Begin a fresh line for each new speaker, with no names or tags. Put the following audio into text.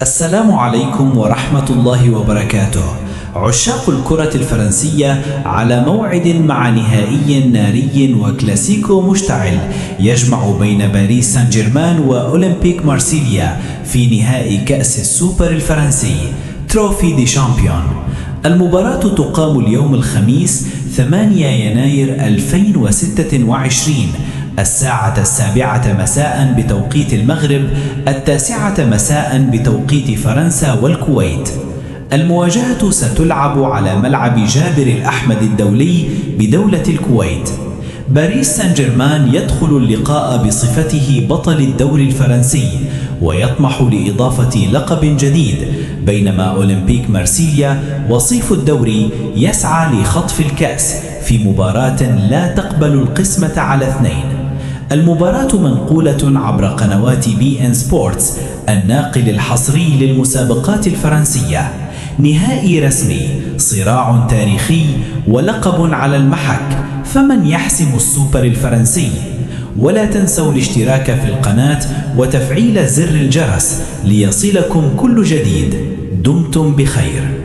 السلام عليكم ورحمة الله وبركاته. عشاق الكرة الفرنسية على موعد مع نهائي ناري وكلاسيكو مشتعل يجمع بين باريس سان جيرمان وأولمبيك مارسيليا في نهائي كأس السوبر الفرنسي تروفي دي شامبيون. المباراة تقام اليوم الخميس 8 يناير 2026 الساعة 7 مساء بتوقيت المغرب، 9 مساء بتوقيت فرنسا والكويت. المواجهة ستلعب على ملعب جابر الأحمد الدولي بدولة الكويت. باريس سان جيرمان يدخل اللقاء بصفته بطل الدوري الفرنسي ويطمح لإضافة لقب جديد، بينما أولمبيك مارسيليا وصيف الدوري يسعى لخطف الكأس في مباراة لا تقبل القسمة على اثنين. المباراة منقولة عبر قنوات بي إن سبورتس، الناقل الحصري للمسابقات الفرنسية. نهائي رسمي، صراع تاريخي، ولقب على المحك، فمن يحسم السوبر الفرنسي؟ ولا تنسوا الاشتراك في القناة وتفعيل زر الجرس ليصلكم كل جديد. دمتم بخير.